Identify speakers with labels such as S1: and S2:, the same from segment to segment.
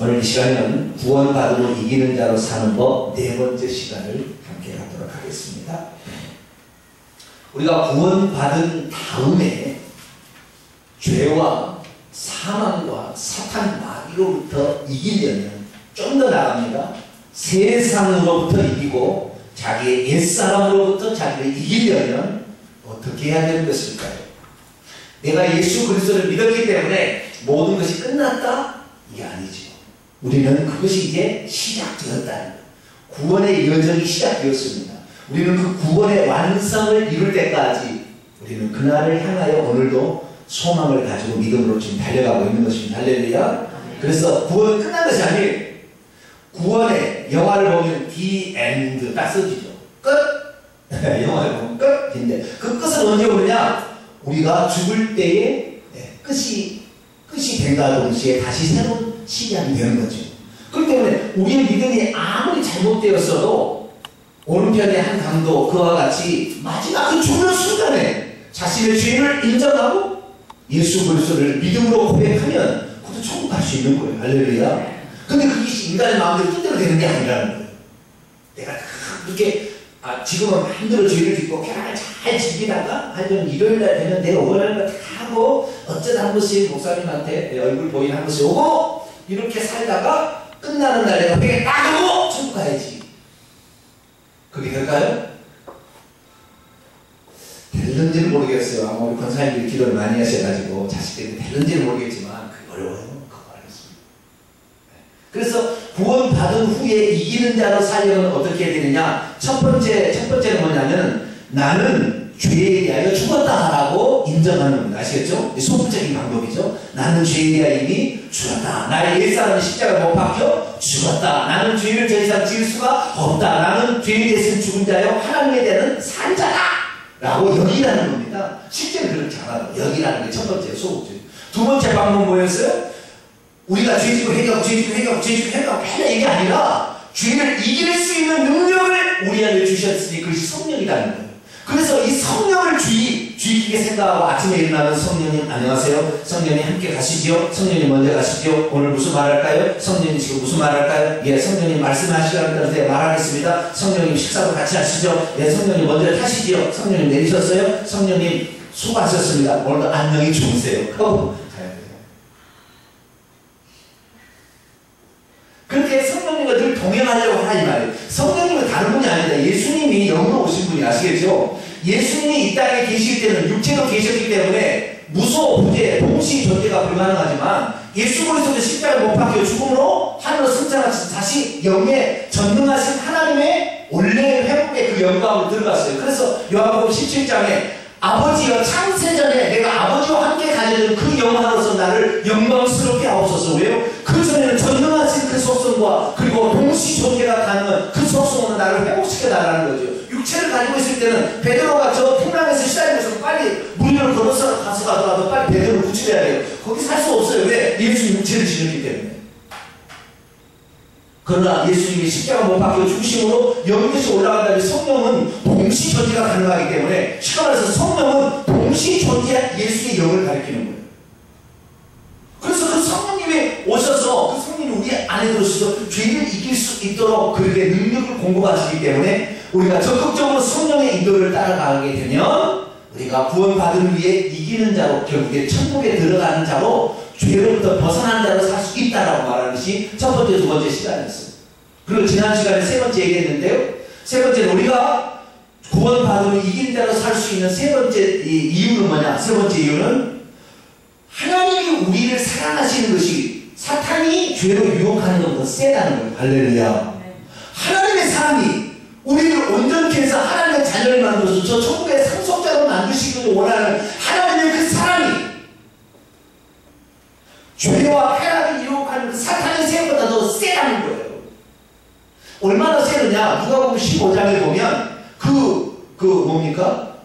S1: 오늘 이 시간에는 구원받음으로 이기는 자로 사는 법 네 번째 시간을 함께 하도록 하겠습니다. 우리가 구원받은 다음에 죄와 사망과 사탄 마귀로부터 이기려면 좀 더 나갑니다. 세상으로부터 이기고 자기의 옛사람으로부터 자기를 이기려면 어떻게 해야 되는 것일까요? 내가 예수 그리스도를 믿었기 때문에 모든 것이 끝났다? 이게 아니죠. 우리는 그것이 이제 시작되었다는 거예요. 구원의 여정이 시작되었습니다. 우리는 그 구원의 완성을 이룰 때까지 우리는 그날을 향하여 오늘도 소망을 가지고 믿음으로 지금 달려가고 있는 것입니다. 할렐루야. 그래서 구원은 끝난 것이 아니에요. 구원의 영화를 보면 The End 딱 써지죠. 끝! 영화를 보면 끝인데 그 끝은 언제 오느냐? 우리가 죽을 때에 끝이 된다 동시에 다시 새로운 시작이 되는 거죠. 그렇기 때문에 우리의 믿음이 아무리 잘못되었어도 오른편의 한 강도 그와 같이 마지막 그 죽는 순간에 자신의 죄를 인정하고 예수 그리스도를 믿음으로 고백하면 그것도 천국 갈 수 있는 거예요. 할렐루야. 근데 그게 인간의 마음대로 뜻대로 되는 게 아니라는 거예요. 내가 그렇게 지금은 마음대로 죄를 짓고 쾌락을 잘 즐기다가 하여튼 일요일날 되면 내가 원하는 거 다 하고 어쩌다 한 번씩 목사님한테 얼굴 보이는 한 번씩 오고 이렇게 살다가 끝나는 날 내가 회개 딱 하고 천국 가야지. 그게 될까요? 될는지는 모르겠어요. 아마 우리 권사님들이 기도를 많이 하셔가지고 자식들이 될는지는 모르겠지만 그게 어려워요. 그거 알겠습니다. 그래서 구원받은 후에 이기는 자로 살려면 어떻게 해야 되느냐? 첫 번째는 뭐냐면 나는 죄에 대하여 죽었다라고 인정하는 겁니다. 아시겠죠? 소극적인 방법이죠. 나는 죄에 대하여 이미 죽었다. 나의 옛사람은 십자가에 못 박혀 죽었다. 나는 죄를 더 이상 지을 수가 없다. 나는 죄에 대해서 죽은 자요 하나님에 대한 산자다 라고 여기라는 겁니다. 실제는 그렇지 않아요. 여기라는 게 첫 번째 소극적. 두 번째 방법은 뭐였어요? 우리가 죄지고 회개하고 맨날 이게 아니라 죄를 이길 수 있는 능력을 우리에게 주셨으니 그것이 성령이라는 거예요. 그래서 이 성령을 주의 깊게 생각하고 아침에 일어나면 성령님 안녕하세요. 성령님 함께 가시지요. 성령님 먼저 가시지요. 오늘 무슨 말 할까요? 성령님 지금 무슨 말 할까요? 예, 성령님 말씀하시라는 것에 말하겠습니다. 성령님 식사도 같이 하시죠. 예, 성령님 먼저 타시지요. 성령님 내리셨어요. 성령님 수고하셨습니다. 오늘도 안녕히 주무세요. 그렇게 성령님과 늘 동행하려고 하나 이 말이에요. 성령님은 다른 분이 아니다. 예수님이 영으로 오신 분이 아시겠죠? 예수님이 이 땅에 계실 때는 육체로 계셨기 때문에 무소, 부재, 동시 존재가 불가능하지만 예수 그리스도는 십자가에 못 박혀 죽음으로 하늘로 승천하신 다시 영에 전능하신 하나님의 원래 회복의 그 영광으로 들어갔어요. 그래서 요한복음 17장에 아버지여 창세전에 내가 아버지와 함께 가지는 그 영화로서 나를 영광스럽게 하옵소서. 왜요? 그 전에는 전능하신 그 속성과 그리고 동시 존재가 가능한 그 속성으로 나를 회복시켜달라는 거죠. 육체를 가지고 있을 때는 베드로가 저 풍랑에서 시달리면서 빨리 물 위로 걸어서 가서 가더라도 빨리 베드로를 구출해야 돼요. 거기 살 수 없어요. 왜? 예수 육체를 지녔기 때문에. 그러나 예수님이 십자가 못 박혀 죽으심으로 영끝이 올라간다면 성령은 동시 존재가 가능하기 때문에 쉽게 말해서 성령은 동시 존재한 예수의 영을 가리키는 거예요. 그래서 그 성령님이 오셔서 그 성령이 우리 안에 들어오셔서 죄를 이길 수 있도록 그에게 능력을 공급하시기 때문에 우리가 적극적으로 성령의 인도를 따라가게 되면 우리가 구원받은 후에 이기는 자로 결국에 천국에 들어가는 자로 죄로부터 벗어난 자로 살 수 있다라고 말하는 것이 첫 번째, 두 번째 시간이었어요. 그리고 지난 시간에 세 번째 얘기했는데요. 세 번째는 우리가 구원받으면 이기는 자로 살 수 있는 세 번째 이유는 뭐냐? 세 번째 이유는 하나님이 우리를 사랑하시는 것이 사탄이 죄로 유혹하는 것보다 세다는 거예요. 할렐루야. 하나님의 사랑이 우리를 온전케 해서 하나님의 자녀를 만들어서 저 천국의 상속자로 만드시기를 원하는 하나님의 그 사랑이 죄와 쾌락을 유혹하는 그 사탄의 세보다 더 세다는 거예요. 얼마나 세느냐? 누가복음 15장에 보면 뭡니까?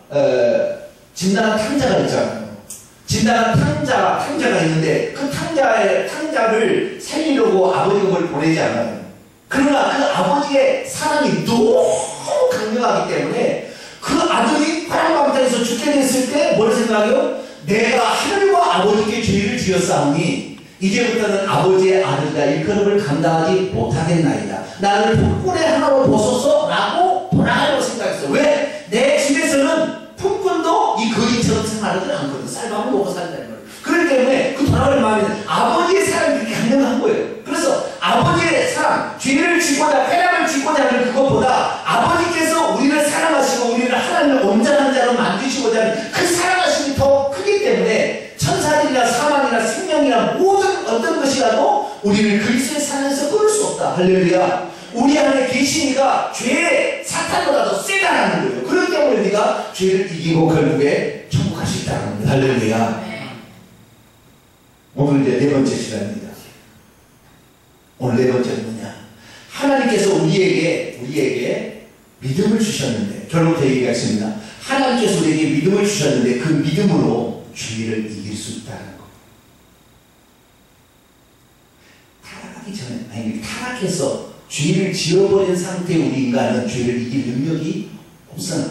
S1: 진단한 탕자가 있잖아요. 진단한 탕자가 있는데 그 탕자를 살리려고 아버지가 그걸 보내지 않아요. 그러나 그 아버지의 사랑이 너무 강력하기 때문에 그 아들이 파랑방탕에서 죽게 됐을 때 뭘 생각해요? 내가 하늘과 아버지께 죄를 지었사오니 이제부터는 아버지의 아들이라 일컬음을 감당하지 못하겠나이다. 나를 품꾼의 하나로 보소서 라고 돌아가려고 생각했어. 왜? 내 집에서는 품꾼도 이 거인처럼 생활하지 않거든. 쌀밥을 먹고 산다는 거예요. 그렇기 때문에 그 돌아갈 마음에는 아버지의 사랑이 그렇게 강력한 거예요. 그래서 아버지의 사랑, 죄를 지고자 쾌락을 지고자 하는 그것보다 아버지께서 우리를 사랑하시고 우리를 하나님의 온전한 자로 만드시고자 하는 그 사랑하심이 더 크기 때문에 천사들이나 사망이나 생명이나 모든 어떤 것이라도 우리를 그리스도의 사랑에서 끊을 수 없다. 할렐루야. 우리 안에 계시니까 죄의 사탄보다 더 세다라는 거예요. 그렇기 때문에 우리가 죄를 이기고 결국에 천국 갈 수 있다는 겁니다. 할렐루야. 오늘 이제 네 번째 시간입니다. 오늘 네 번째는 뭐냐? 하나님께서 우리에게 믿음을 주셨는데, 결국 제 얘기가 있습니다. 하나님께서 우리에게 믿음을 주셨는데 그 믿음으로 죄를 이길 수 있다는 것. 타락하기 전에, 아니 타락해서 죄를 지어버린 상태의 우리 인간은 죄를 이길 능력이 없어요.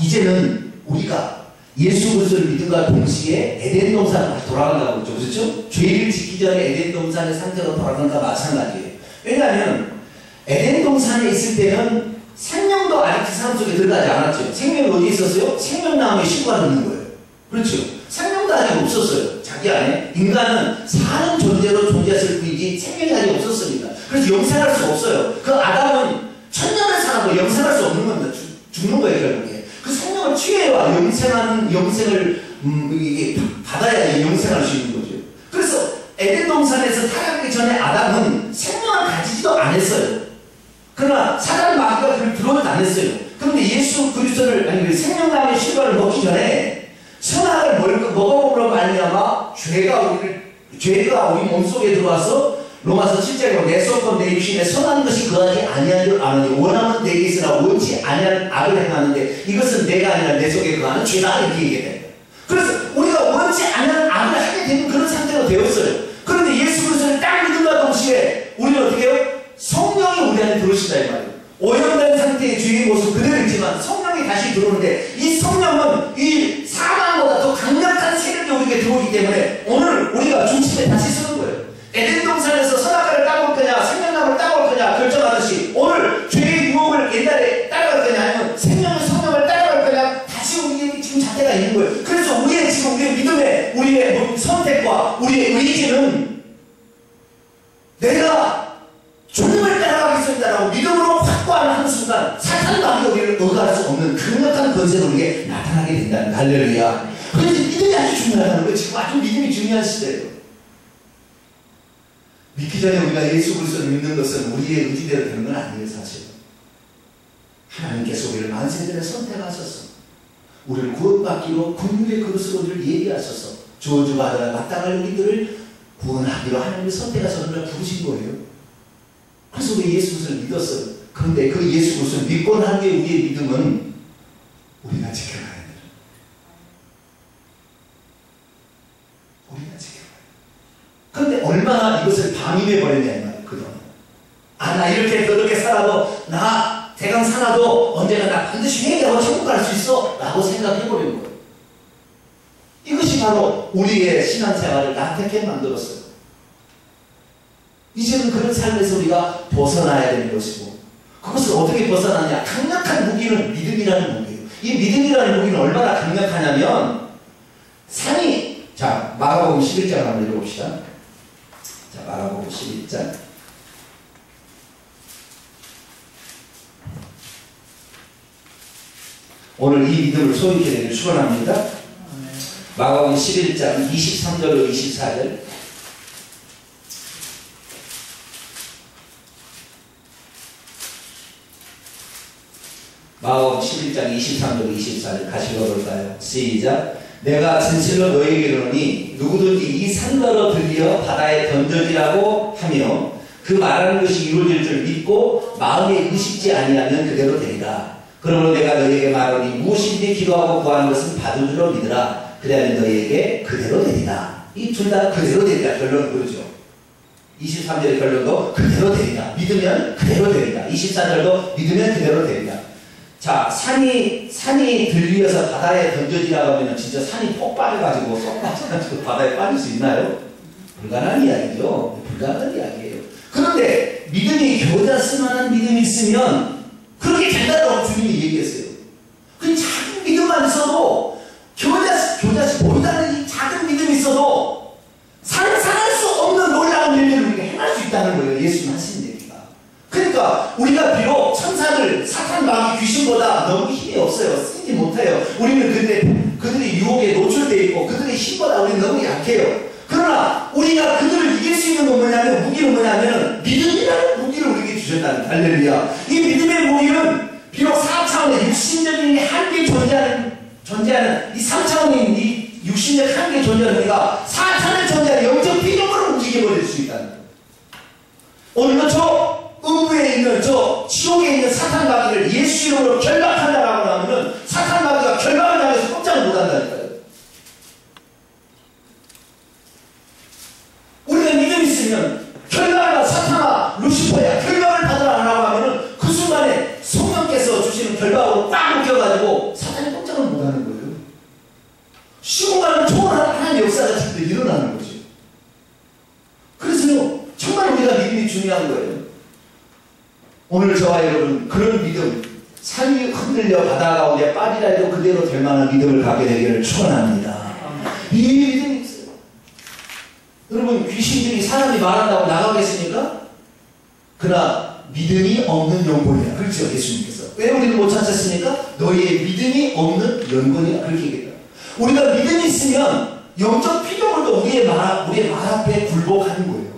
S1: 이제는 우리가 예수 그리스도를 믿음과 동시에 에덴 동산으로 돌아간다고 그러죠. 그렇죠? 죄를 짓기 전에 에덴 동산의 상태로 돌아가는 것과 마찬가지예요. 왜냐하면 에덴 동산에 있을 때는 생명도 아직 그 사람 속에 들어가지 않았죠. 생명이 어디 있었어요? 생명나무에 씨가 있는 거예요. 그렇죠? 생명도 아직 없었어요. 자기 안에. 인간은 사는 존재로 존재했을 뿐이지 생명이 아직 없었습니다. 그래서 영생할 수 없어요. 그 아담은 천년을 살아도 영생할 수 없는 겁니다. 죽는 거예요, 결국에. 그 생명을 취해야 영생을 이게 받아야 영생할 수 있는 거죠. 그래서 에덴 동산에서 타락하기 전에 아담은 생명을 가지지도 않았어요. 그러나 사단 마귀가 그를 들어오지 않았어요. 그런데 예수 그리스도를 아니 생명나무의 실과를 먹기 전에 선악을 먹어보므로 말미암아 죄가 우리 몸속에 들어와서 로마서 7장에 내 속과 내 육신에 선한 것이 거하지 아니하니 원하면 내게 있으나 원치 아니하는 악을 행하는데 이것은 내가 아니라 내 속에 거하는 죄다 이렇게 얘기해요. 그래서 우리가 원치 않는 악을 하게 되는 그런 상태로 되었어요. 그런데 예수 그리스도를 딱 믿음과 동시에 우리는 어떻게 해요? 성령이 우리 안에 들어오신다 이 말이에요. 오염된 상태의 죄의 모습 그대로 있지만 성령이 다시 들어오는데 이 성령은 이 사망보다 더 강력한 세력이 우리에게 들어오기 때문에 오늘 우리가 중심에 다시 서는 거예요. 에덴 동산에서 선악과를 따먹을 거냐 생명나무를 따먹을 거냐 결정하듯이 오늘 죄의 유혹을 옛날에 따라갈 거냐 아니면 생명의 성령을 따라갈 거냐 다시 우리에게 지금 잣대가 있는 거예요. 그래서 우리의 지금 우리의 믿음의 우리의 선택과 우리의 의지는 내가 주님을 따라가겠습니다라고 믿음으로 확고하는 순간 사탄과 우리를 억압할 수 없는 강력한 권세가 우리에게 나타나게 된다는 할렐루야. 그래서 믿음이 아주 중요하다는 거예요. 지금 아주 믿음이 중요한 시대예요. 믿기 전에 우리가 예수 그리스도를 믿는 것은 우리의 의지대로 되는 건 아니에요. 사실 하나님께서 우리를 만세전에 선택하셔서 우리를 구원받기로 국민의 그릇으로 우리를 예비하셔서 저주받아 마땅할 우리들을 구원하기로 하나님이 선택하셔서 우리를 부르신 거예요. 그래서 우리 예수 그리스도를 믿었어요. 그런데 그 예수 그리스도를 믿고 난 게 우리의 믿음은 우리가 지켜가야 돼요. 우리가 지켜가야 돼요. 그런데 얼마나 이것을 방임해 버렸냐 이 말이에요. 그동안 나 이렇게 저렇게 살아도 나 대강 살아도 언제나 나 반드시 회개하고 천국 갈 수 있어 라고 생각해 버리는 거예요. 이것이 바로 우리의 신앙생활을 나태하게 만들었어요. 이제는 그런 삶에서 우리가 벗어나야 되는 것이고 그것을 어떻게 벗어나냐? 강력한 무기는 믿음이라는 무기예요. 이 믿음이라는 무기는 얼마나 강력하냐면 산이 자 마가복음 11장 한번 읽어봅시다. 자 마가복음 11장 오늘 이 믿음을 소유케 되기를 축원합니다. 마가복음 11장 23절로 24절 마가복음 11장 23절 24절 같이 읽어볼까요? 시작. 내가 진실로 너희에게 이르노니 누구든지 이 산더러 들려 바다에 던져지라고 하며 그 말하는 것이 이루어질 줄 믿고 마음에 의식지 아니하면 그대로 되리라. 그러므로 내가 너희에게 말하니 무엇이든지 기도하고 구하는 것은 받을 줄로 믿으라. 그래야면 너희에게 그대로 되리라. 이 둘 다 그대로 되리라. 결론은 그러죠. 23절의 결론도 그대로 되리라. 믿으면 그대로 되리라. 24절도 믿으면 그대로 되리라. 자, 산이 들리어서 바다에 던져지라고 하면 진짜 산이 폭발해가지고 쏙 빠져가지고 바다에 빠질 수 있나요? 불가능한 이야기죠. 불가능한 이야기예요. 그런데 믿음이 겨자 쓸만한 믿음이 있으면 그렇게 된다고 주님이 얘기했어요. 그 작은 믿음만 있어도 겨자씨 보이다는 이 작은 믿음이 있어도 상상할 수 없는 놀라운 일들을 우리가 행할 수 있다는 거예요. 예수님 하신 얘기가. 그러니까 우리가 비록 천사들, 사탄 마귀 귀신보다 너무 힘이 없어요. 쓰지 못해요. 우리는 그들이 유혹에 노출되어 있고 그들의 힘보다 우리는 너무 약해요. 그러나 우리가 그들을 이길 수 있는 건 뭐냐면, 무기는 뭐냐면 믿음이라는 무기를 우리에게 주셨다는 거예요. 할렐루야. 이 믿음의 무기는 비록 4차원의 육신적인 한계 존재하는 이 3차원인 이 육신적 한계 존재하는 우리가 4차원에 존재하는 영적 피조물을 움직여버릴 수 있다는 거예요. 오늘도 저 음부에 있는 저 지옥에 있는 사탄 마귀를 예수 이름으로 결박한다라고 하면은 사탄 마귀가 결박을 당해서 꼼짝을 못한다니까요. 우리가 믿음 있으면 결박을 사탄아 루시퍼야 결박을 받으라고 하면은 그 순간에 성령께서 주시는 결박으로 꽉 묶여가지고 사탄이 꼼짝을 못하는 거예요. 시공간을 초월한 하나님의 역사가 지금 일어나는 거죠. 그래서요 정말 우리가 믿음이 중요한 거예요. 오늘 저와 여러분 그런 믿음, 산이 흔들려 바다 가운데 빠지라 해도 그대로 될 만한 믿음을 갖게 되기를 축원합니다. 이 믿음이 있어요. 여러분 귀신들이 사람이 말한다고 나가겠습니까? 그러나 믿음이 없는 영혼이야. 그렇죠 예수님께서. 왜 우리를 못 찾았습니까? 너희의 믿음이 없는 영혼이야. 그렇게 얘기했다. 우리가 믿음이 있으면 영적 피조물도 우리의 말 앞에 굴복하는 거예요.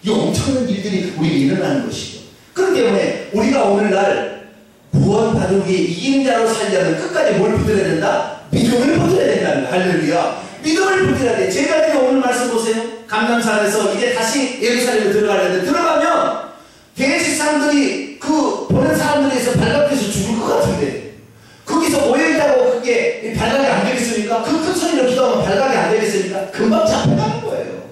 S1: 이 엄청난 일들이 우리에게 일어나는 것이죠. 그렇기 때문에 우리가 오늘날 구원받은 후에 이기는 자로 살려면 끝까지 뭘 붙들어야 된다? 믿음을 붙들어야 된다는 거예요. 할렐루야. 믿음을 붙들어야 돼. 제가 오늘 말씀 보세요. 감람산에서 이제 다시 예루살렘에 들어가려는데 들어가면 대지 사람들이 보는 사람들에서 발각해서 죽을 것 같은데 거기서 모여있다고 그게 발각이 안 되겠습니까? 그 큰 소리로 기도하면 발각이 안 되겠습니까? 금방 잡혀가는 거예요.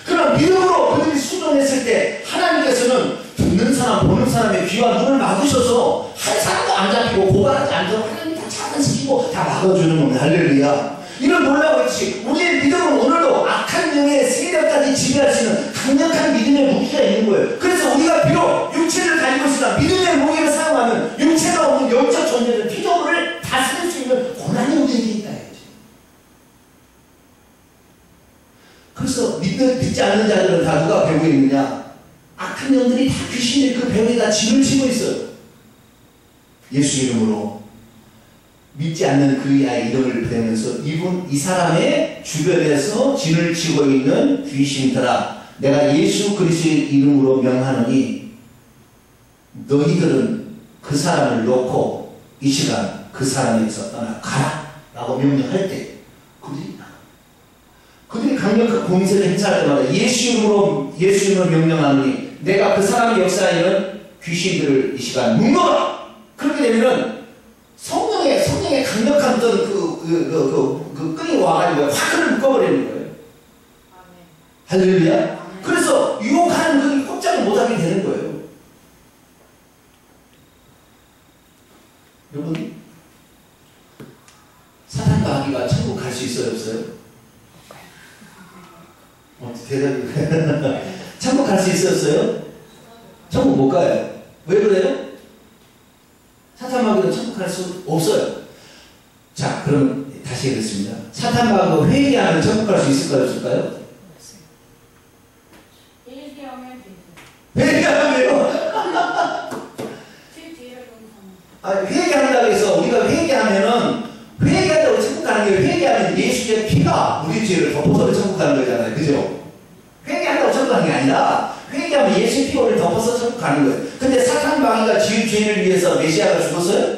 S1: 그럼 믿음으로 그들이 순종했을 때 하나님께서는 듣는 사람, 보는 사람의 귀와 눈을 막으셔서 한 사람도 안 잡히고 고발하지 않도록 하나님이 다 차단시키고 다 막아주는 겁니다. 할렐루야. 이런 놀라운 것이 우리의 믿음은 오늘도 악한 영의 세력까지 지배할 수 있는 강력한 믿음의 무기가 있는 거예요. 그래서 우리가 비록 육체를 가지고 있으나 믿음의 무기를 사용하면 육체가 없는 영적 존재들 피조물을 다스릴 수 있는 고난이 우리에게 있다. 그래서 믿지 않는 자들은 다 누가 배우고 있느냐? 악한 영들이 다 귀신이 그 배우에다 짐을 지고 있어요. 예수 이름으로 믿지 않는 그 아이 이름을 배우면서 이 사람의 주변에서 진을 치고 있는 귀신들아 내가 예수 그리스도의 이름으로 명하노니 너희들은 그 사람을 놓고 이 시간 그 사람에서 떠나가라 라고 명령할 때 그들이 강력한 공세를 행사할 때마다 예수 이름으로 명령하노니 내가 그 사람의 역사에 있는 귀신들을 이 시간 묶어라. 그렇게 되면은 성령의 강력한 어떤 그 끈이 와가지고 확 묶어버리는 거예요. 할렐루야. 그래서 유혹하는 그 꼼짝을 못하게 되는 거예요. 여러분 사탄 마귀가 천국 갈 수 있어요 없어요? 대답이 천국 갈 수 있었어요? 천국 못 가요. 왜 그래요? 사탄 마귀는 천국 갈 수 없어요. 자, 그럼 다시 하겠습니다. 사탄 마귀가 회개하면 천국 갈 수 있을까요? 없을까요? 회개하면요? 회개한다고 해서 우리가 회개하면은 회개한다고 천국 가는 게 회개하면 예수의 피가 우리 죄를 덮어서 천국 가는 거잖아요. 그죠? 회개한다고 천국 가는 게 아니라 회개하면 예수의 피가 우리를 덮어서 천국 가는 거예요. 근데 사탄 마귀가 지은 죄를 위해서 메시아가 죽었어요?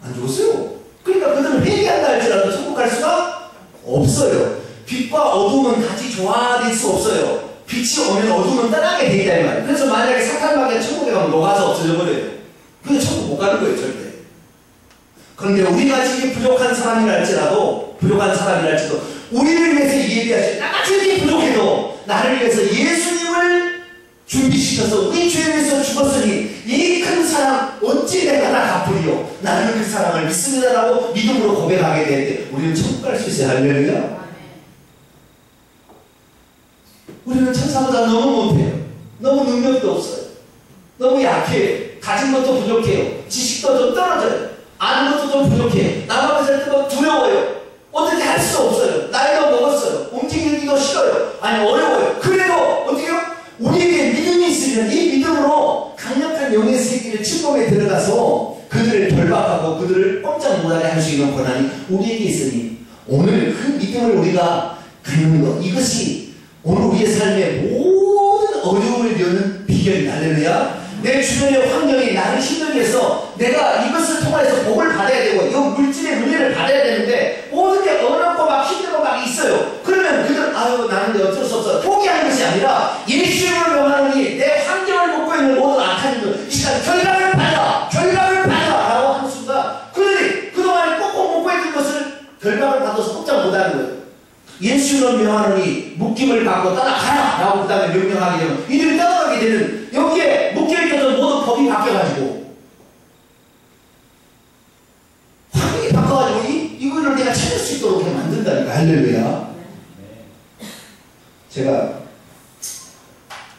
S1: 안 죽었어요. 그러니까 그들은 회개한다 할지라도 천국 갈 수가 없어요. 빛과 어둠은 같이 조화될 수 없어요. 빛이 오면 어둠은 떠나게 돼 있다 이 말이에요. 그래서 만약에 사탄 마귀가 천국에 가면 녹아서 없어져 버려요. 그래서 천국 못 가는 거예요 절대. 그런데 우리같이 부족한 사람이랄지도 우리를 위해서 예비하신 나같이 부족해도 나를 위해서 예수님을 준비시켜서 우리 죄를 위해서 죽었으니 이 큰 사랑 어찌 내가 다 갚으리요. 나는 그 사랑을 믿습니다라고 믿음으로 고백하게 될 때 우리는 천국 갈 수 있어요. 할렐루야. 우리는 천사보다 너무 못해요. 너무 능력도 없어요. 너무 약해요. 가진 것도 부족해요. 지식도 좀 떨어져요. 아는 것도 좀 부족해요. 남 앞에서 할 때도 두려워요. 어떻게 할 수 없어요. 나이도 먹었어요. 움직이기도 싫어요. 아니 어려워요. 그래도 어떻게요? 우리에게 믿음이 있으면 이 믿음으로 강력한 영의 세계를 침범에 들어가서 그들을 결박하고 그들을 꼼짝 못하게 할 수 있는 권한이 우리에게 있으니 오늘 그 믿음을 우리가 갖는 것, 이것이 오늘 우리의 삶의 모든 어려움을 여는 비결이다. 할렐루야. 내 주변의 환경이 나를 힘들게 해서 내가 이것을 통해서 복을 받아야 되고 이 물질의 은혜를 받아야 되는데 모든 게 어렵고 막 힘들고 막 있어요. 그러면 그들 아유 나는 어쩔 수 없어 포기하는 것이 아니라 예수님을 명하노니 내 환경을 먹고 있는 모든 악한 일들 이 시간 결박을 받아 라고 하는 순간 그들이 그동안 꼭꼭 먹고 있는 것을 결박을 받아서 꼼짝 못하는 거예요. 예수를 명하노니 묶임을 받고 따라가라 라고 그 다음에 명령하게 되면 이들이 따라가게 되는 여기에 묶여있던 모든 법이 바뀌어가지고 환경이 바꿔가지고 이거를 내가 찾을 수 있도록 만든다니까. 할렐루야. 제가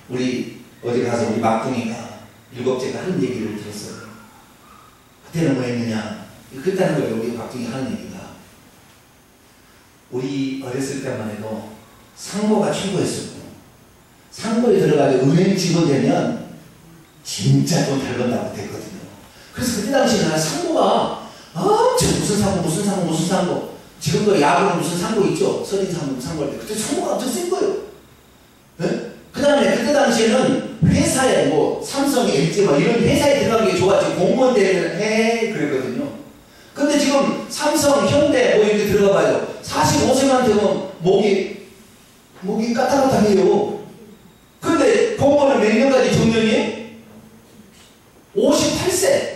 S1: 우리 어디 가서 우리 막둥이가 7째가 하는 얘기를 들었어요. 그때는 뭐 했느냐 그랬다는 거예요. 우리 막둥이가 하는 얘기가 우리 어렸을 때만 해도 상고가 최고였었고 상고에 들어가서 은행 직원 되면 진짜 돈 잘 번다고 됐거든요. 그래서 그때 당시에 나 상고가 엄청 무슨 상고 지금도 야구는 무슨 상고 있죠. 서린 상고할 때 그때 상고가 엄청 센 거예요. 네? 그 다음에 그때 당시에는 회사에 뭐 삼성, LG 막 이런 회사에 들어가는 게 좋았지 공무원 되면 그랬거든요. 근데 지금 삼성, 현대 뭐 이렇게 들어가 봐요. 45세만 되면 목이 까딱까딱해요. 근데 공무원은 몇 년까지 정년이에요? 58세.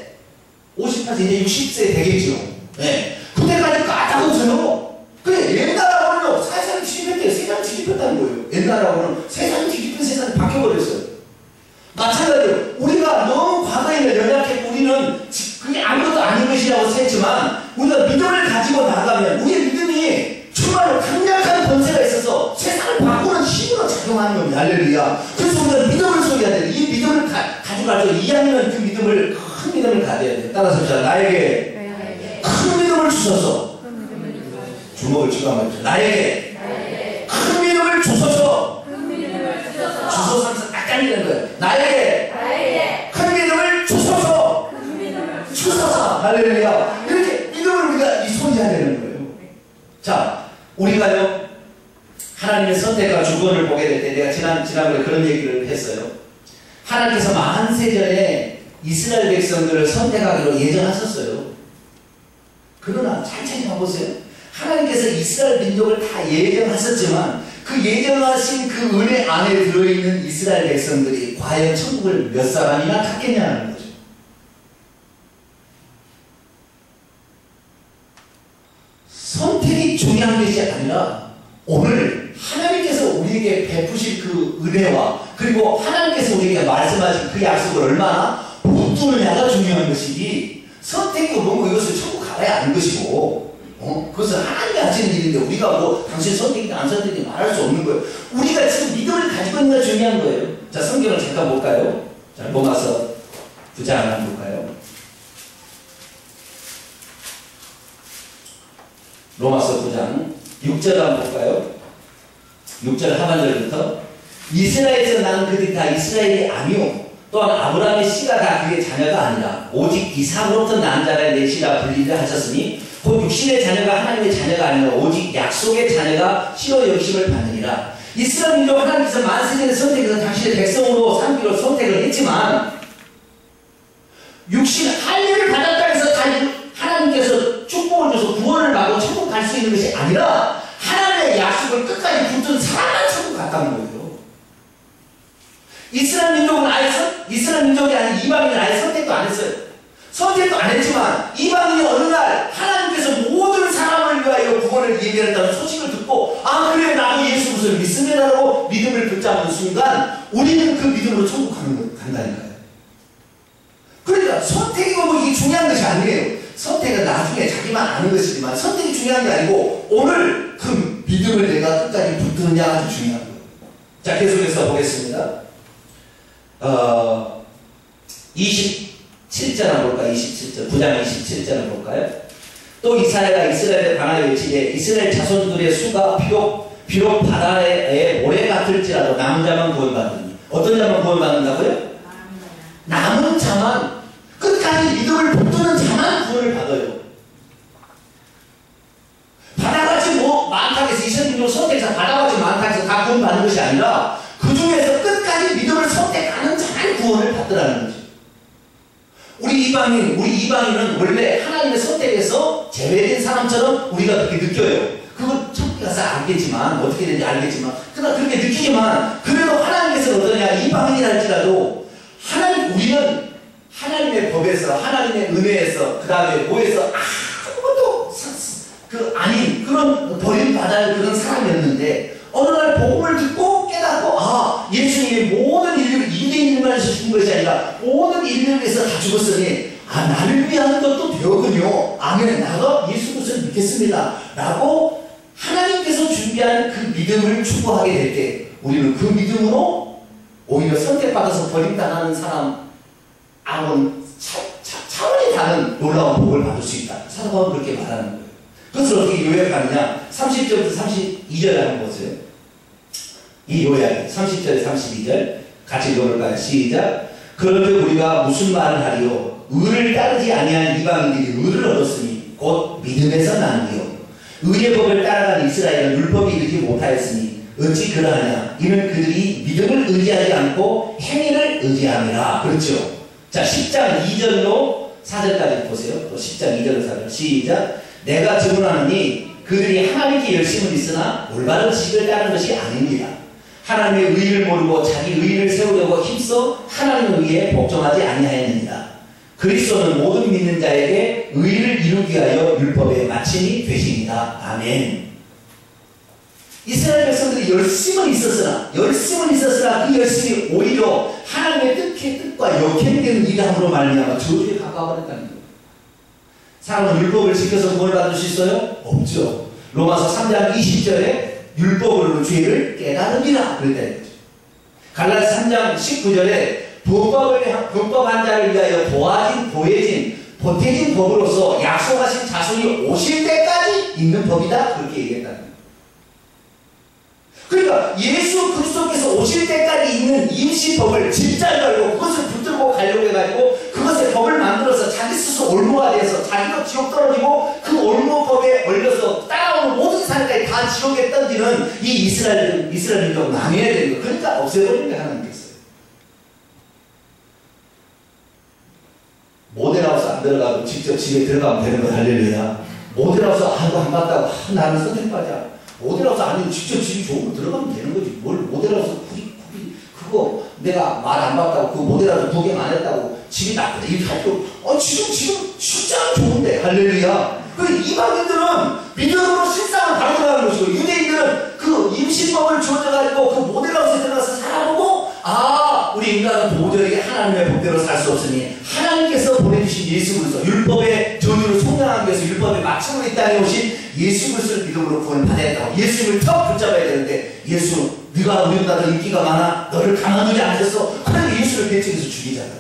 S1: 이제 60세 되겠죠. 네. 그때까지 까딱없어요. 그래, 옛날하고는 세상이 뒤집혔대요. 세상이 뒤집혔다는 거예요. 옛날하고는 세상이 뒤집힌 세상이 바뀌어버렸어요. 마찬가지로 우리가 너무 과거에는 연약했고 우리는 그게 아무것도 아닌 것이라고 했지만 우리가 믿음을 가지고 나가면 우리의 믿음이 정말로 강력한 권세가 있어서 세상을 바꾸는 힘으로 작용하는 겁니다. 할렐루야. 그래서 우리가 믿음을 소유해야 돼요. 이 믿음을 가지고 이해하면 그 믿음을 큰 믿음을 가져야 돼요. 따라서 나에게 큰 믿음을 주소서. 주먹을 쥐고 한번 해보세요. 나에게 큰 믿음을 주소서. 주소서 딱 깔리는 거예요. 나에게 큰 믿음을 주소서. 주소서. 할렐루야. 이렇게 믿음을 우리가 소유해야 되는 거예요. 자, 우리가요 하나님의 선택과 주권을 보게 될 때 내가 지난번에 그런 얘기를 했어요. 하나님께서 만세전에 이스라엘 백성들을 선택하기로 예정하셨어요. 그러나 잘 찾아보세요. 하나님께서 이스라엘 민족을 다 예정하셨지만 그 예정하신 그 은혜 안에 들어있는 이스라엘 백성들이 과연 천국을 몇 사람이나 갖겠냐는 거죠. 선택이 중요한 것이 아니라 오늘 하나님께서 우리에게 베푸실 그 은혜와 그리고 하나님께서 우리에게 말씀하신 그 약속을 얼마나 붙드느냐가 중요한 것이지 선택이고 뭔가 이것을 천국 가봐야 하는 것이고 그것은 하나님이 하시는 일인데 우리가 뭐 당신 선택이나 안 선택이나 말할 수 없는 거예요. 우리가 지금 믿음을 가지고 있는 게 중요한 거예요. 자, 성경을 잠깐 볼까요? 자, 로마서 9장 한번 볼까요? 로마서 9장 6절 한번 볼까요? 6절 하반절부터 이스라엘에서 난 그들이 다 이스라엘이 아니오 또한 아브라함의 씨가 다 그의 자녀가 아니라 오직 이삭으로부터 난 자가 내 씨라 불리려 하셨으니 곧 육신의 자녀가 하나님의 자녀가 아니라 오직 약속의 자녀가 씨로 여기심을 받느니라. 이스라엘 민족 하나님께서 만세전에 선택해서 당신의 백성으로 삼기로 선택을 했지만 육신 할례를 받았다 해서 하나님께서 축복을 줘서 구원을 받고 천국 갈 수 있는 것이 아니라 하나님의 약속을 끝까지 붙든 사람만 천국 갔다는 거예요. 이스라엘 민족이 아닌 이방인은 아예 선택도 안 했어요. 선택도 안 했지만 이방인이 어느 날 하나님께서 모든 사람을 위하여 구원을 예비했다는 소식을 듣고 아 그래 나도 예수 그리스도를 믿으면라고 믿음을 붙잡는 순간 우리는 그 믿음으로 천국 간다니까요. 그러니까 선택이고 뭐 이게 중요한 것이 아니에요. 선택은 나중에 자기만 아는 것이지만 선택이 중요한 게 아니고 오늘 그 믿음을 내가 끝까지 붙드느냐 아주 중요한 거예요. 자, 계속해서 보겠습니다. 27절 한번 볼까요? 27절, 9장 27절 한번 볼까요? 또 이사야가 이스라엘에 관하여 외치되 이스라엘 자손들의 수가 비록 바다의 모래 같을지라도 남은 자만 구원받으니. 어떤 자만 구원받는다고요? 남은 자만, 끝까지 믿음을 붙드는 자만 구원을 받아요. 바다같이 많다고 해서 이성민으로 선택해서 바다같이 많다고 해서 다 구원받는 것이 아니라 그 중에서 끝까지 믿음을 선택하는 자만 구원을 받더라는 거죠. 우리 이방인은 원래 하나님의 선택에서 제외된 사람처럼 우리가 그렇게 느껴요. 그건 천국에 가서 알겠지만, 어떻게 되는지 알겠지만, 그러나 그렇게 느끼지만, 그래도 하나님께서는 어떠냐, 이방인이라 할지라도, 우리는 하나님의 법에서, 하나님의 은혜에서, 그 다음에 뭐에서 아무것도 아닌 그런 버림받을 그런 사람이었는데, 어느 날 복음을 듣고 깨닫고, 예수님이 모든 인류를 2대1만 해서 죽은 것이 아니라 모든 인류를 위해서 다 죽었으니 나를 위한 것도 되었군요. 아멘. 나가 예수 그리스도를 믿겠습니다. 라고 하나님께서 준비한 그 믿음을 추구하게 될 때 우리는 그 믿음으로 오히려 선택받아서 버림당하는 사람하고는 차원이 다른 놀라운 복을 받을 수 있다. 사도 바울은 그렇게 말하는 거예요. 그것을 어떻게 요약하느냐? 30절부터 32절 한번 보세요. 이 요약이 30절에 32절 같이 읽어볼까요? 시작. 그런데 우리가 무슨 말을 하리요? 의를 따르지 아니한 이방인들이 의를 얻었으니 곧 믿음에서 나누리요. 의의 법을 따라간 이스라엘은 율법이 이르지 못하였으니 어찌 그러하냐? 이는 그들이 믿음을 의지하지 않고 행위를 의지함이라. 그렇죠? 자, 10장 2절로 4절까지 보세요. 또 10장 2절로 4절 시작. 내가 증언하노니 그들이 하나님께 열심을 있으나 올바른 지식을 따르는 것이 아닙니다. 하나님의 의를 모르고 자기 의를 세우려고 힘써 하나님의 의에 복종하지 아니하였느니라. 그리스도는 모든 믿는 자에게 의를 이루기 위하여 율법의 마침이 되시니라. 아멘. 이스라엘 백성들이 열심은 있었으나 그 열심이 오히려 하나님의 뜻과 역행되는 일함으로 말미암아 저주에 가까워버렸다는 거예요. 사람은 율법을 지켜서 구원을 받을 수 있어요? 없죠. 로마서 3장 20절에 율법으로는 죄를 깨달으리라 그랬다는 거죠. 갈라디아 3장 19절에 불법 한 자를 위하여 보태진 법으로서 약속하신 자손이 오실 때까지 있는 법이다. 그렇게 얘기했다는 거예요. 그러니까 예수 그리스도께서 오실 때까지 있는 임시법을 진짜로 알고 그것을 붙들고 가려고 해가지고 그것의 법을 만들어서 자기 스스로 올무가 돼서 자기도 지옥 떨어지고 그 올무법에 걸려서 따라오는 모든 사람까지 다 지옥에 던지는 이 이스라엘 민족을 망해야 되는 거예요. 그러니까 없애버리는 게 하나님께서요. 모델하우스 안 들어가고 직접 집에 들어가면 되는 거 할렐루야. 모델하우스 안 봤다고 나는 선택받자. 모델하우스 아니면 직접 집이 좋은 거 들어가면 되는 거지. 뭘 모델하우스 그거 내가 말 안 봤다고 그 모델하우스 구경 안 했다고 집이 나쁘다 이렇게 할 거. 지금 진짜 좋은데 할렐루야. 그 이방인들은 믿음으로 실상을 바로 들어가는 것이고 유대인들은 그 임신법을 주어져가지고 그 모델하우스에 들어가서 살아보고 우리 인간은 도저히 하나님의 법대로 살 수 없으니 하나님께서 보내주신 예수 그리스도 율법의 전유를 속량하기 위해서 율법의 마침으로 이 땅에 오신 예수 그리스도를 믿음으로 구원을 받아야 한다고 예수님을 턱 붙잡아야 되는데 예수 네가 우리보다 더 인기가 많아 너를 가만두지 않겠어. 그래서 예수를 배척해서 죽이잖아요.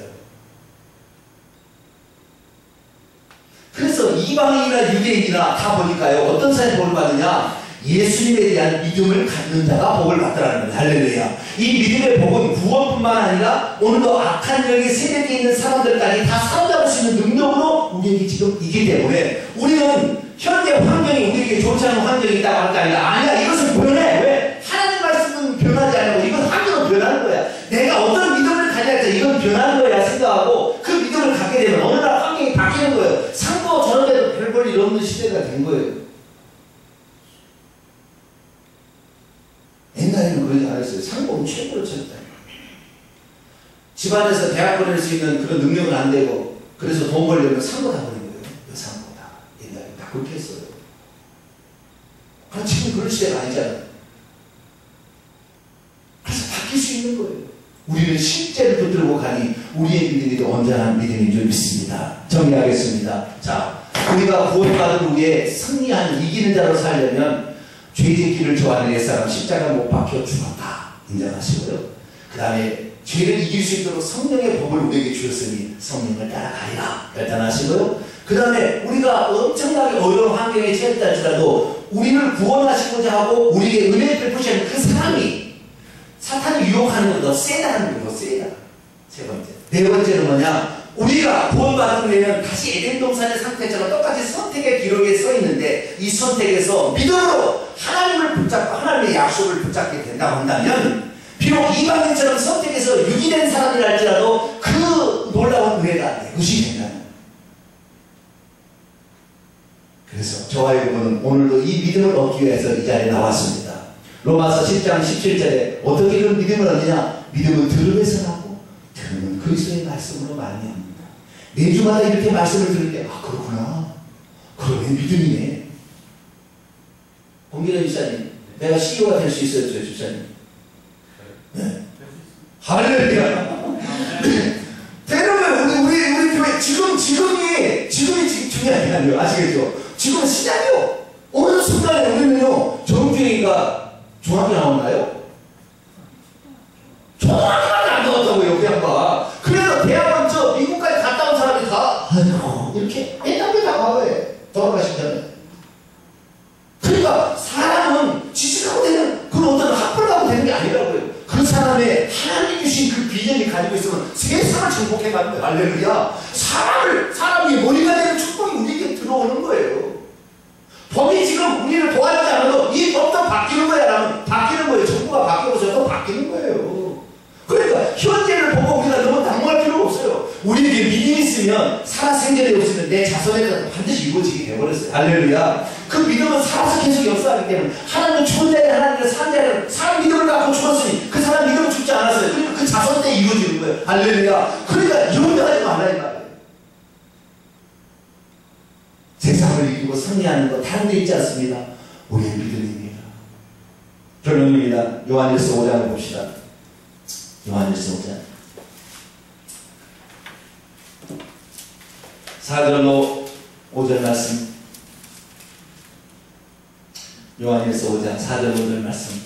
S1: 그래서 이방인이나 유대인이나 다 보니까요 어떤 사람이 복을 받느냐 예수님에 대한 믿음을 갖는 자가 복을 받더라는 거예요. 할렐루야. 이 믿음의 복은 구원뿐만 아니라 오늘도 악한 영의 세력에 있는 사람들까지 다 사로잡을 수 있는 능력으로 우리에게 지금 있기 때문에 우리는 현재 환경이 우리에게 좋지 않은 환경이 있다고 할 거 아니라 아니야 이것은 변해. 왜? 하나님 말씀은 변하지 않고 이건 환경은 변하는 거야. 내가 어떤 믿음을 가져야 돼 이건 변하는 거야 생각하고 그 믿음을 갖게 되면 어느 날 환경이 바뀌는 거예요. 상도 저런 데도 별 볼 일 없는 시대가 된 거예요. 옛날에는 그러지 않았어요. 상고는 최고로 쳤다. 집안에서 대학 보낼 수 있는 그런 능력은 안 되고 그래서 돈 벌려면 상고 다 버린 거예요. 여상고 다. 옛날에 다 그렇게 했어요. 그럼 지금 그럴 시대가 아니잖아요. 그래서 바뀔 수 있는 거예요. 우리는 실제를 붙들고 가니 우리의 믿음이 온전한 믿음인 줄 믿습니다. 정리하겠습니다. 자, 우리가 구원받은 후에 승리한 이기는 자로 살려면 죄짓기를 좋아하는 옛사람 십자가 못 박혀 죽었다. 인정하시고요. 그 다음에 죄를 이길 수 있도록 성령의 법을 우리에게 주셨으니 성령을 따라가리라 결단하시고요. 그 다음에 우리가 엄청나게 어려운 환경에 처했다 할지라도 우리를 구원하시고자 하고 우리에게 은혜를 베푸시는 그 사람이 사탄이 유혹하는 것보다 세다는 거예요. 세다. 세 번째. 네 번째는 뭐냐? 우리가 구원받은 후에는 다시 에덴 동산의 상태처럼 똑같이 선택의 기록에 써 있는데 이 선택에서 믿음으로 하나님을 붙잡고 하나님의 약속을 붙잡게 된다고 한다면 비록 이방인처럼 선택해서 유기된 사람이라 할지라도 그 놀라운 은혜가 내 것이 된다는. 그래서 저와 여러분은 오늘도 이 믿음을 얻기 위해서 이 자리에 나왔습니다. 로마서 10장 17절에 어떻게 그 믿음을 얻느냐? 믿음은 들음에서 나고 들음은 그리스도의 말씀으로 말미암는다. 매주마다 이렇게 말씀을 들을 때 아 그렇구나. 그러면 믿음이네. 공기래 집사님, 내가 CEO가 될 수 있어요, 집사님? 네. 할렐루야. 되려면 우리 교회 지금이 중요한 게 아니에요. 아시겠죠? 지금은 시작이요. 어느 순간에 우리는요, 정주행이가 중학교 나왔나요? 중학교까지 안 나왔다고요, 그 양반. 그래서 대학원 미국까지 갔다 온 사람이 다, 아이고, 이렇게 애답에다 과거에 돌아가시잖아요. 그러니까 사람은 지식하고 되는 그런 어떤 학벌 하고 되는 게 아니라고요. 그 사람의 하나님이 주신 그 비전이 가지고 있으면 세상을 정복해가는 거예요. 할렐루야. 사람이 머리가 되는 축복이 우리에게 들어오는 거예요. 법이 지금 우리를 도와주지 않아도 이 법도 바뀌는 거야. 라면 바뀌는 거예요. 정부가 바뀌고 저도 바뀌는 거예요. 그러니까 현재를 보고 우리가 너무 당황할 필요가 없어요. 우리에게 믿음이 있으면 살아생전에 없으면 내 자손에서 반드시 이루어지게 되어버렸어요. 할렐루야. 그 믿음은 살아서 계속 역사하기 때문에 하나님은 죽은 자리 하나님은 산 자리 사람 믿음을 갖고 죽었으니 그 사람 믿음은 죽지 않았어요. 그러니까 그 자손 때 이루어지는 거예요. 할렐루야. 그러니까 염려하지 말라 이 말이에요. 세상을 이기고 승리하는 거 다른 데 있지 않습니다. 우리의 믿음입니다. 결론입니다. 요한일서 5장을 봅시다. 요한일서 5장 4절로 5절 말씀. 요한일서 5장 4절 5절 말씀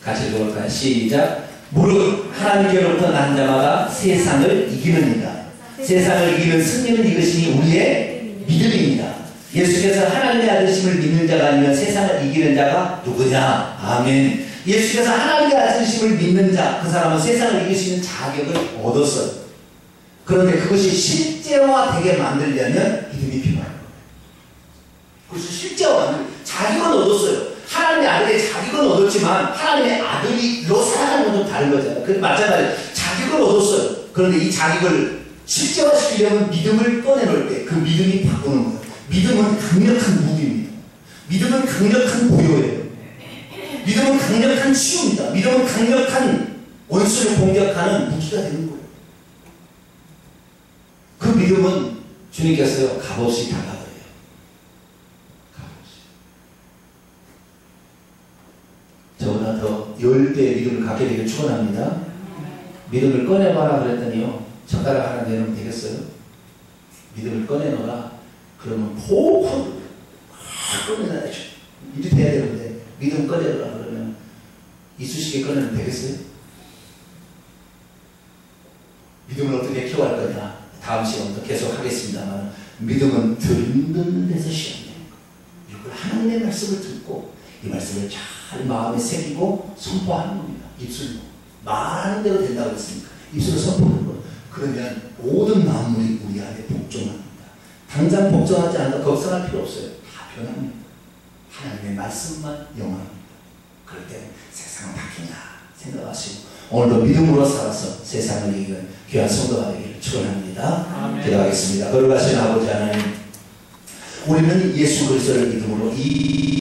S1: 같이 읽어볼까요? 시작. 무릇 하나님께로부터 난 자마다 세상을 이기느니라. 세상을 이기는 승리는 이것이니 우리의 믿음입니다. 예수께서 하나님의 아들심을 믿는 자가 아니면 세상을 이기는 자가 누구냐? 아멘. 예수께서 하나님의 아들심을 믿는 자, 그 사람은 세상을 이길 수 있는 자격을 얻었어요. 그런데 그것이 실제화되게 만들려면 믿음이 필요한 거예요. 그래서 실제화 자격은 얻었어요. 하나님의 아들의 자격은 얻었지만 하나님의 아들이로 살아가는 건 좀 다른 거잖아요. 그 마찬가지로 자격을 얻었어요. 그런데 이 자격을 실제화시키려면 믿음을 꺼내놓을 때 그 믿음이 바꾸는 거예요. 믿음은 강력한 무기입니다. 믿음은 강력한 보혈이에요. 믿음은 강력한 치유입니다. 믿음은 강력한 원수를 공격하는 무기가 되는 거예요. 그 믿음은 주님께서요 값없이 다가가요. 값없이. 저보다 더 10배의 믿음을 갖게 되길 축원합니다. 믿음을 꺼내봐라 그랬더니요 젓가락 하나 내놓으면 되겠어요? 믿음을 꺼내놓으라. 그러면 폭 꺼내놔야죠. 이렇게 돼야 되는데 믿음 꺼내놓으라 그러면 이쑤시개 꺼내면 되겠어요? 믿음을 어떻게 키워갈 거냐? 다음 시간부터 계속 하겠습니다만 믿음은 듣는 데서 시작되는 거예요. 이걸 하나님의 말씀을 듣고 이 말씀을 잘 마음에 새기고 선포하는 겁니다. 입술로 말하는 대로 된다고 했습니까? 입술로 선포하는 거예요. 그러면 모든 만물이 우리 안에 복종합니다. 당장 복종하지 않아도 걱정할 필요 없어요. 다 변합니다. 하나님의 말씀만 영원합니다. 그럴 때 세상은 바뀌냐 생각하시고 오늘도 믿음으로 살아서 세상을 이기는 귀한 성도가 되기를 축원합니다. 기도하겠습니다. 거룩하신 아버지 하나님, 우리는 예수 그리스도를 믿음으로 이